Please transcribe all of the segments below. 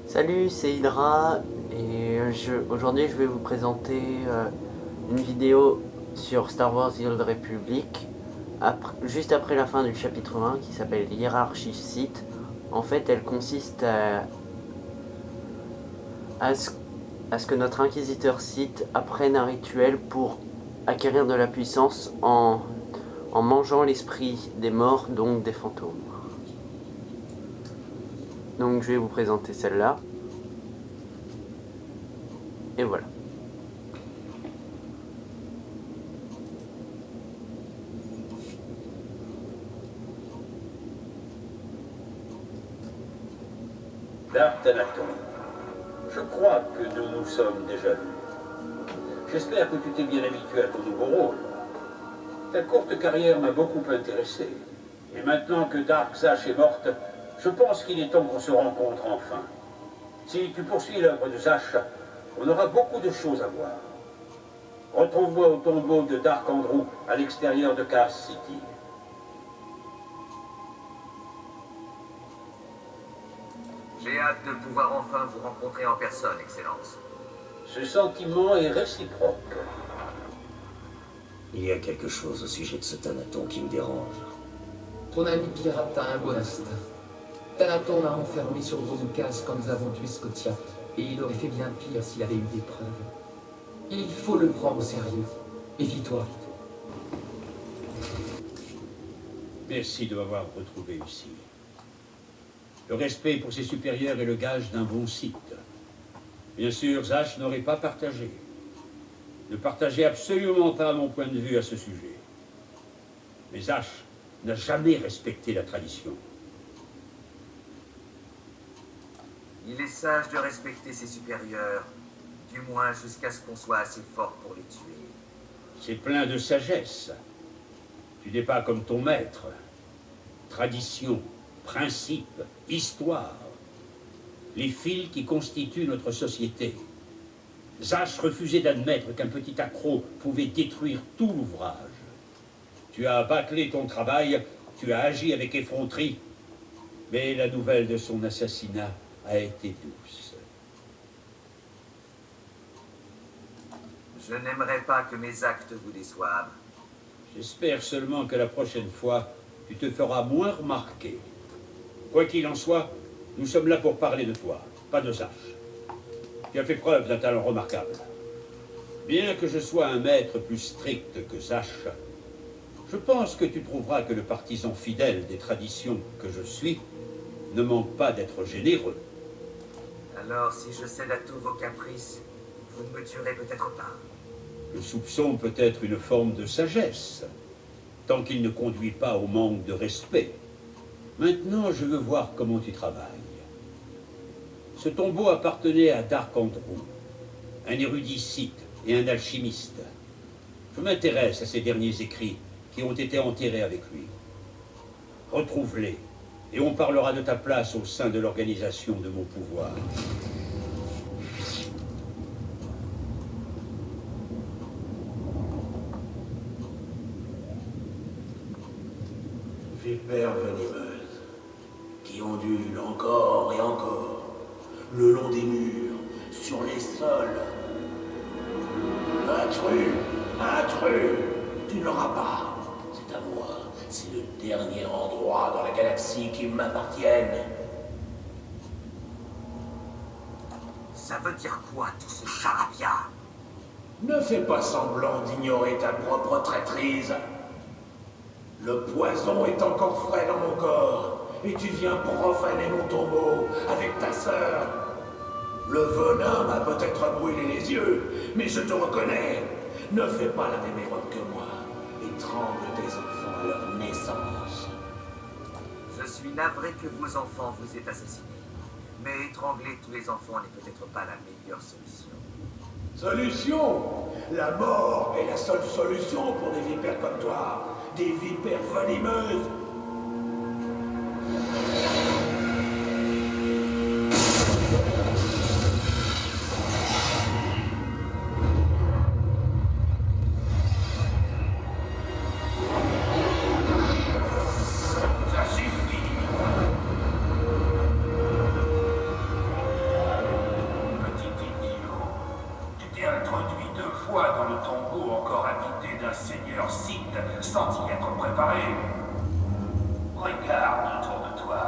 Salut, c'est Hydra et aujourd'hui je vais vous présenter une vidéo sur Star Wars The Old Republic juste après la fin du chapitre 1 qui s'appelle Hiérarchie Sith. En fait, elle consiste à ce que notre inquisiteur Sith apprenne un rituel pour acquérir de la puissance en mangeant l'esprit des morts, donc des fantômes. Donc je vais vous présenter celle-là. Et voilà. Dark Thanaton, je crois que nous nous sommes déjà vus. J'espère que tu t'es bien habitué à ton nouveau rôle. Ta courte carrière m'a beaucoup intéressé. Et maintenant que Dark Zash est morte, je pense qu'il est temps qu'on se rencontre enfin. Si tu poursuis l'œuvre de Zash, on aura beaucoup de choses à voir. Retrouve-moi au tombeau de Dark Andrew, à l'extérieur de Cars City. J'ai hâte de pouvoir enfin vous rencontrer en personne, Excellence. Ce sentiment est réciproque. Il y a quelque chose au sujet de ce Thanaton qui me dérange. Ton ami pirate a un bon instinct. Thanaton l'a enfermé sur Dromukaz quand nous avons tué Scotia, et il aurait fait bien pire s'il avait eu des preuves. Il faut le prendre au sérieux. Méfie-toi. Merci de m'avoir retrouvé ici. Le respect pour ses supérieurs est le gage d'un bon Sith. Bien sûr, Zash n'aurait pas partagé. Ne partagez absolument pas mon point de vue à ce sujet. Mais Zash n'a jamais respecté la tradition. Il est sage de respecter ses supérieurs, du moins jusqu'à ce qu'on soit assez fort pour les tuer. C'est plein de sagesse. Tu n'es pas comme ton maître. Tradition, principe, histoire. Les fils qui constituent notre société. Zash refusait d'admettre qu'un petit accroc pouvait détruire tout l'ouvrage. Tu as bâclé ton travail, tu as agi avec effronterie, mais la nouvelle de son assassinat a été douce. Je n'aimerais pas que mes actes vous déçoivent. J'espère seulement que la prochaine fois, tu te feras moins remarquer. Quoi qu'il en soit, nous sommes là pour parler de toi, pas de Zash. Tu as fait preuve d'un talent remarquable. Bien que je sois un maître plus strict que Zash, je pense que tu trouveras que le partisan fidèle des traditions que je suis ne manque pas d'être généreux. Alors, si je cède à tous vos caprices, vous ne me tuerez peut-être pas. Le soupçon peut être une forme de sagesse, tant qu'il ne conduit pas au manque de respect. Maintenant, je veux voir comment tu travailles. Ce tombeau appartenait à Dark Andrew, un érudit Sith et un alchimiste. Je m'intéresse à ces derniers écrits qui ont été enterrés avec lui. Retrouve-les, et on parlera de ta place au sein de l'organisation de mon pouvoir. Vipères venimeuses, qui ondulent encore et encore, le long des murs, sur les sols. Intrus, intrus, tu ne l'auras pas. C'est à moi, c'est le dernier endroit dans la galaxie qui m'appartienne. Ça veut dire quoi, tout ce charabia? Ne fais pas semblant d'ignorer ta propre traîtrise. Le poison est encore frais dans mon corps, et tu viens profaner mon tombeau avec ta sœur. Le venin m'a peut-être brûlé les yeux, mais je te reconnais. Ne fais pas la même erreur que moi. Étrangle tes enfants à leur naissance. Je suis navré que vos enfants vous aient assassiné. Mais étrangler tous les enfants n'est peut-être pas la meilleure solution. Solution? La mort est la seule solution pour des vipères comme toi. Des vipères venimeuses. introduit 2 fois dans le tombeau encore habité d'un seigneur Sith sans y être préparé. Regarde autour de toi.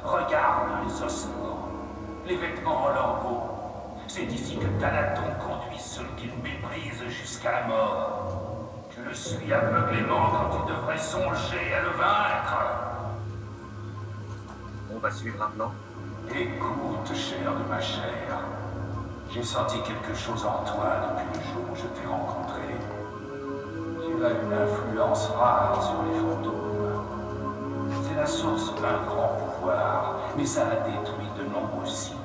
Regarde les ossements, les vêtements en lambeaux. C'est ici que Thanaton conduit ceux qu'il méprise jusqu'à la mort. Tu le suis aveuglément quand tu devrais songer à le vaincre. On va suivre un plan. Écoute, chair de ma chair. J'ai senti quelque chose en toi depuis le jour où je t'ai rencontré. Tu as une influence rare sur les fantômes. C'est la source d'un grand pouvoir, mais ça a détruit de nombreux sites.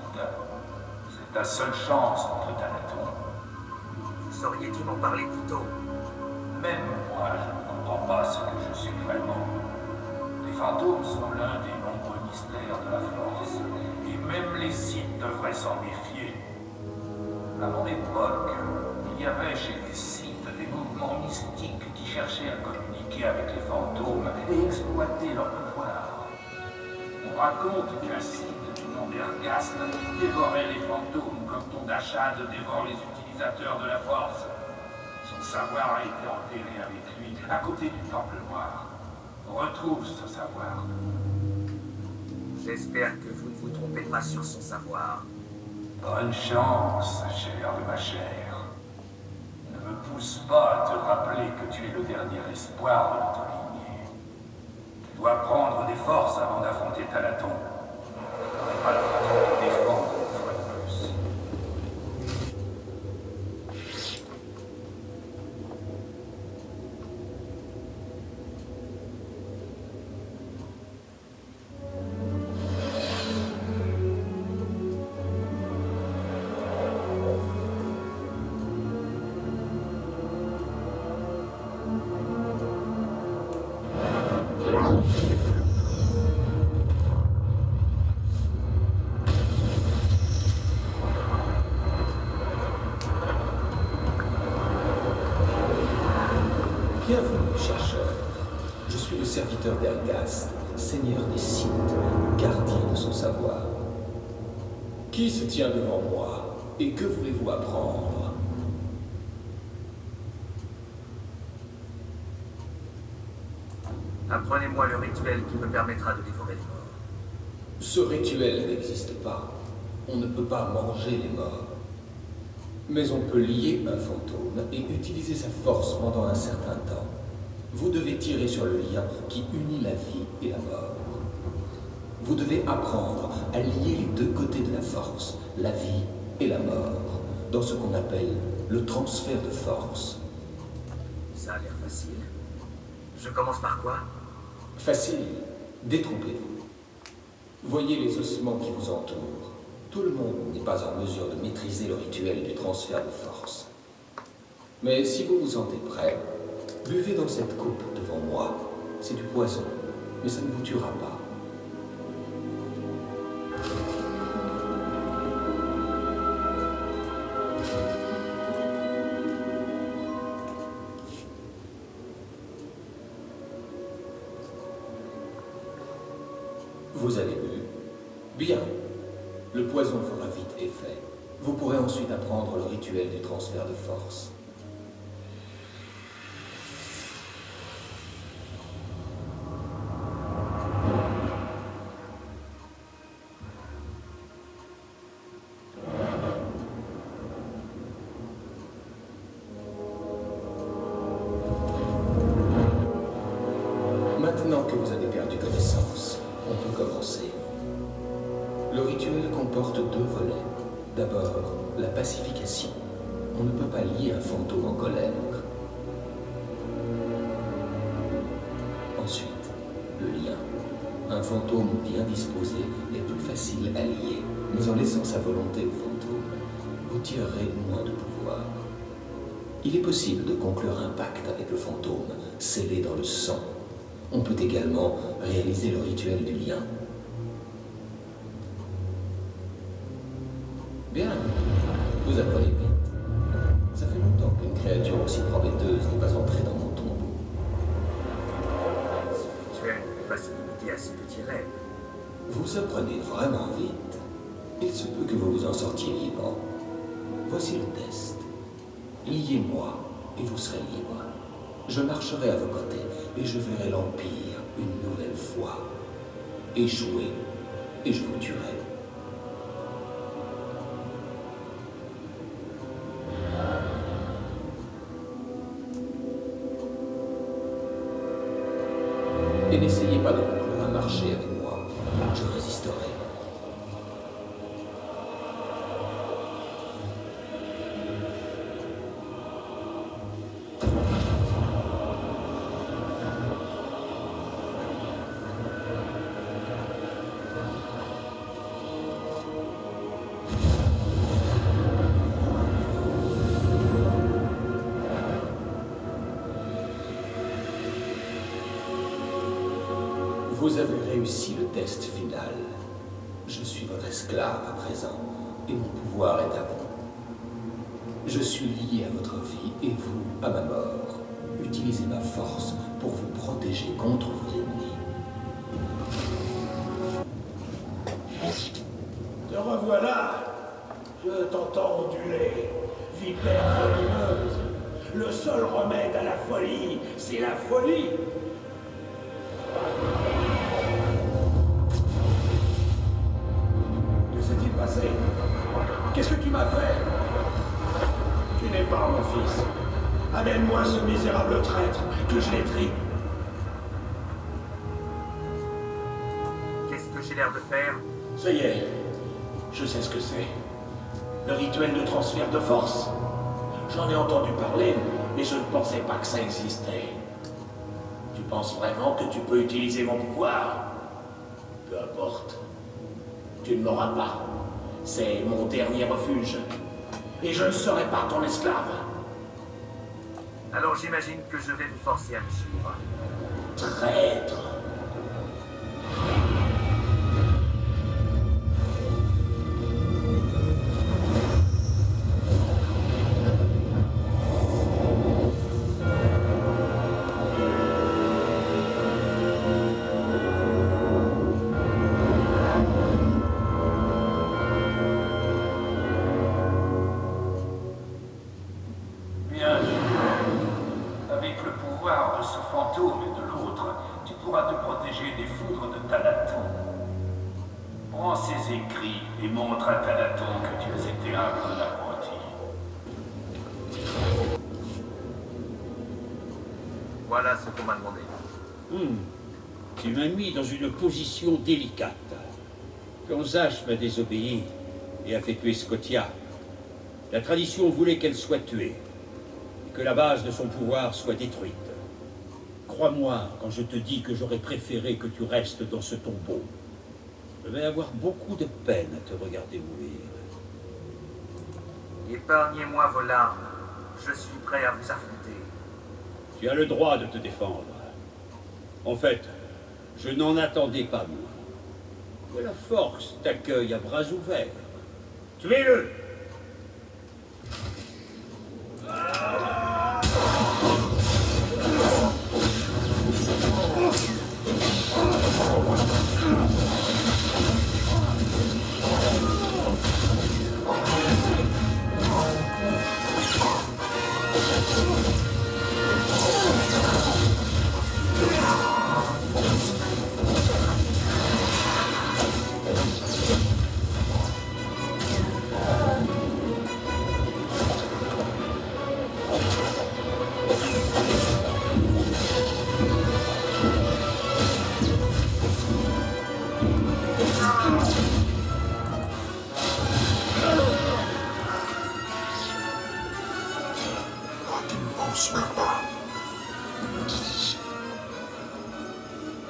C'est ta seule chance contre Thanaton. Sauriez-tu m'en parler plus tôt? Même moi, je ne comprends pas ce que je suis vraiment. Les fantômes sont l'un des nombreux mystères de la force, et même les Sith devraient s'en méfier. À mon époque, il y avait chez les Sith des mouvements mystiques qui cherchaient à communiquer avec les fantômes et exploiter leur pouvoir. On raconte qu'un Sith du nom d'Ergast dévorait les fantômes comme ton Dachad dévore les utilisateurs de la force. Son savoir a été enterré avec lui, à côté du Temple Noir. Retrouve ce savoir. J'espère que vous ne vous trompez pas sur son savoir. Bonne chance, chair de ma chair. Ne me pousse pas à te rappeler que tu es le dernier espoir de notre lignée. Tu dois prendre des forces avant d'affronter Thanaton. Tu n'aurais pas la façon de te défendre une fois de plus. Bienvenue, chercheur. Je suis le serviteur d'Ergast, seigneur des Sith, gardien de son savoir. Qui se tient devant moi et que voulez-vous apprendre? Apprenez-moi le rituel qui me permettra de dévorer les morts. Ce rituel n'existe pas. On ne peut pas manger les morts. Mais on peut lier un fantôme et utiliser sa force pendant un certain temps. Vous devez tirer sur le lien qui unit la vie et la mort. Vous devez apprendre à lier les deux côtés de la force, la vie et la mort, dans ce qu'on appelle le transfert de force. Ça a l'air facile. Je commence par quoi? Facile, détrompez-vous. Voyez les ossements qui vous entourent. Tout le monde n'est pas en mesure de maîtriser le rituel du transfert de force. Mais si vous vous sentez prêt, buvez dans cette coupe devant moi. C'est du poison, mais ça ne vous tuera pas. Vous avez bu? Bien. Le poison fera vite effet. Vous pourrez ensuite apprendre le rituel du transfert de force. Maintenant que vous avez perdu connaissance, on peut commencer. Le rituel comporte 2 volets. D'abord, la pacification. On ne peut pas lier un fantôme en colère. Ensuite, le lien. Un fantôme bien disposé est plus facile à lier, mais en laissant sa volonté au fantôme, vous tirerez moins de pouvoir. Il est possible de conclure un pacte avec le fantôme, scellé dans le sang. On peut également réaliser le rituel du lien. Bien, vous apprenez vite. Ça fait longtemps qu'une créature aussi prometteuse n'est pas entrée dans mon tombeau. Ce rituel ne peut pas se limiter à ce petit rêve. Vous apprenez vraiment vite. Il se peut que vous vous en sortiez vivant. Voici le test. Liez-moi et vous serez libre. Je marcherai à vos côtés et je verrai l'Empire une nouvelle fois. Échouer et je vous tuerai. Et n'essayez pas de conclure un marché avec moi. Je résisterai. Vous avez réussi le test final. Je suis votre esclave à présent, et mon pouvoir est à vous. Je suis lié à votre vie et vous à ma mort. Utilisez ma force pour vous protéger contre vos ennemis. Te revoilà. Je t'entends onduler. Vipère venimeuse. Le seul remède à la folie, c'est la folie. Que s'est-il passé? Qu'est-ce que tu m'as fait? Tu n'es pas mon fils. Amène-moi ce misérable traître, que je l'étrie. Qu'est-ce que j'ai l'air de faire? Ça y est, je sais ce que c'est. Le rituel de transfert de force. J'en ai entendu parler, mais je ne pensais pas que ça existait. Tu penses vraiment que tu peux utiliser mon pouvoir? Peu importe. Tu ne m'auras pas. C'est mon dernier refuge. Et je ne serai pas ton esclave. Alors j'imagine que je vais vous forcer à me suivre. Traître. Bien joué. Avec le pouvoir de ce fantôme et de l'autre, tu pourras te protéger des foudres de Thanaton. Prends ces écrits et montre à Thanaton que tu as été un bon apprenti. Voilà ce qu'on m'a demandé. Tu m'as mis dans une position délicate. Quand Zash m'a désobéi et a fait tuer Scotia, la tradition voulait qu'elle soit tuée, et que la base de son pouvoir soit détruite. Crois-moi quand je te dis que j'aurais préféré que tu restes dans ce tombeau. Je vais avoir beaucoup de peine à te regarder mourir. Épargnez-moi vos larmes. Je suis prêt à vous affronter. Tu as le droit de te défendre. En fait, je n'en attendais pas moins. Que la force t'accueille à bras ouverts. Tuez-le!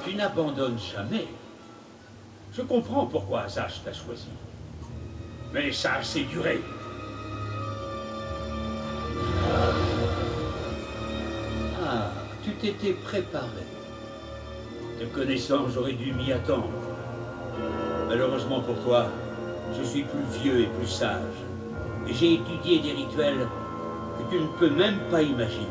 Tu n'abandonnes jamais. Je comprends pourquoi Zash t'a choisi. Mais ça a assez duré. Ah, tu t'étais préparé. Te connaissant, j'aurais dû m'y attendre. Malheureusement pour toi, je suis plus vieux et plus sage. Et j'ai étudié des rituels que tu ne peux même pas imaginer.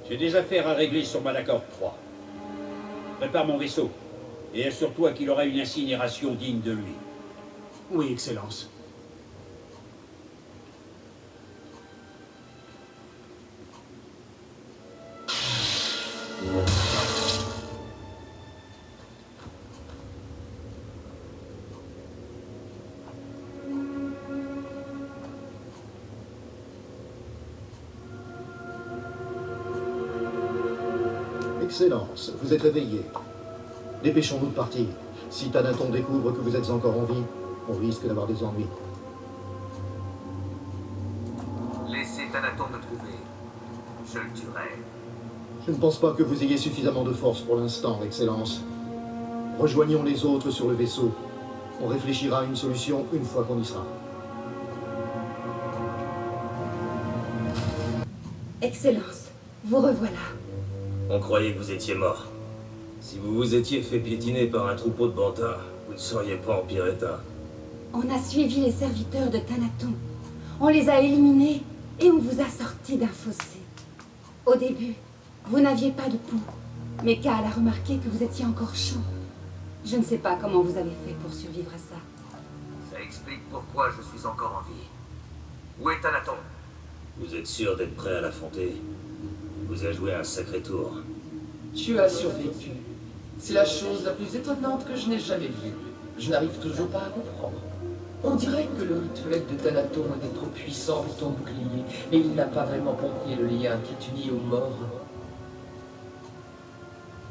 J'ai des affaires à régler sur Malachor 3. Prépare mon vaisseau Et assure-toi qu'il aura une incinération digne de lui. Oui, Excellence. Excellence, vous êtes réveillé. Dépêchons-nous de partir. Si Thanaton découvre que vous êtes encore en vie, on risque d'avoir des ennuis. Laissez Thanaton me trouver. Je le tuerai. Je ne pense pas que vous ayez suffisamment de force pour l'instant, Excellence. Rejoignons les autres sur le vaisseau. On réfléchira à une solution une fois qu'on y sera. Excellence, vous revoilà. On croyait que vous étiez mort. Si vous vous étiez fait piétiner par un troupeau de bantas, vous ne seriez pas en pire état. On a suivi les serviteurs de Thanaton. On les a éliminés et on vous a sortis d'un fossé. Au début, vous n'aviez pas de pouls, mais Cal a remarqué que vous étiez encore chaud. Je ne sais pas comment vous avez fait pour survivre à ça. Ça explique pourquoi je suis encore en vie. Où est Thanaton? Vous êtes sûr d'être prêt à l'affronter? Vous avez joué un sacré tour. Tu as survécu. C'est la chose la plus étonnante que je n'ai jamais vue. Je n'arrive toujours pas à comprendre. On dirait que le rituel de Thanaton est trop puissant pour ton bouclier, mais il n'a pas vraiment compris le lien qui t'unit aux morts.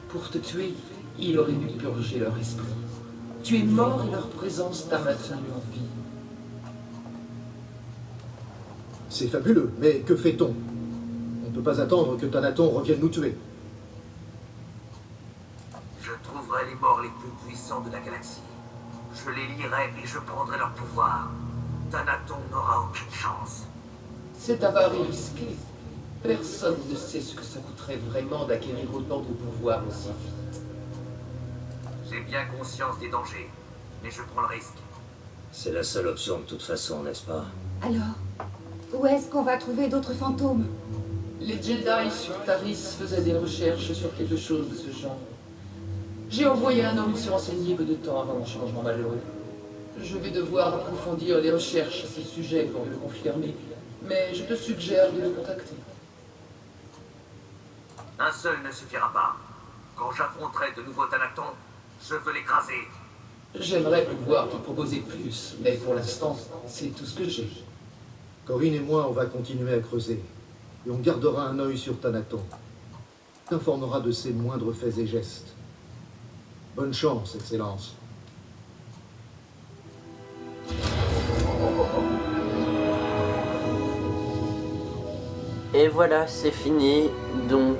Pour te tuer, il aurait dû purger leur esprit. Tu es mort et leur présence t'a maintenu en vie. C'est fabuleux, mais que fait-on? On ne peut pas attendre que Thanaton revienne nous tuer. Je trouverai les morts les plus puissants de la galaxie. Je les lierai et je prendrai leur pouvoir. Thanaton n'aura aucune chance. C'est un pari risqué. Personne ne sait ce que ça coûterait vraiment d'acquérir autant de pouvoir aussi vite. J'ai bien conscience des dangers, mais je prends le risque. C'est la seule option de toute façon, n'est-ce pas? Alors, où est-ce qu'on va trouver d'autres fantômes? Les Jedi sur Taris faisaient des recherches sur quelque chose de ce genre. J'ai envoyé un homme se renseigner peu de temps avant mon changement malheureux. Je vais devoir approfondir les recherches à ce sujet pour le confirmer, mais je te suggère de le contacter. Un seul ne suffira pas. Quand j'affronterai de nouveau Thanaton, je veux l'écraser. J'aimerais pouvoir te proposer plus, mais pour l'instant, c'est tout ce que j'ai. Corinne et moi, on va continuer à creuser. Et on gardera un œil sur Thanaton. On t'informera de ses moindres faits et gestes. Bonne chance, Excellence. Et voilà, c'est fini. Donc,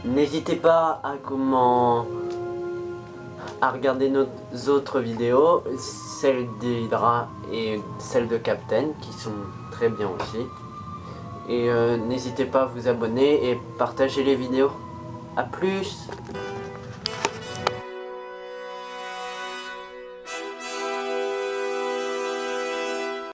n'hésitez pas à regarder nos autres vidéos, celle d'Hydra et celle de Captain, qui sont très bien aussi. Et n'hésitez pas à vous abonner et partager les vidéos. A plus!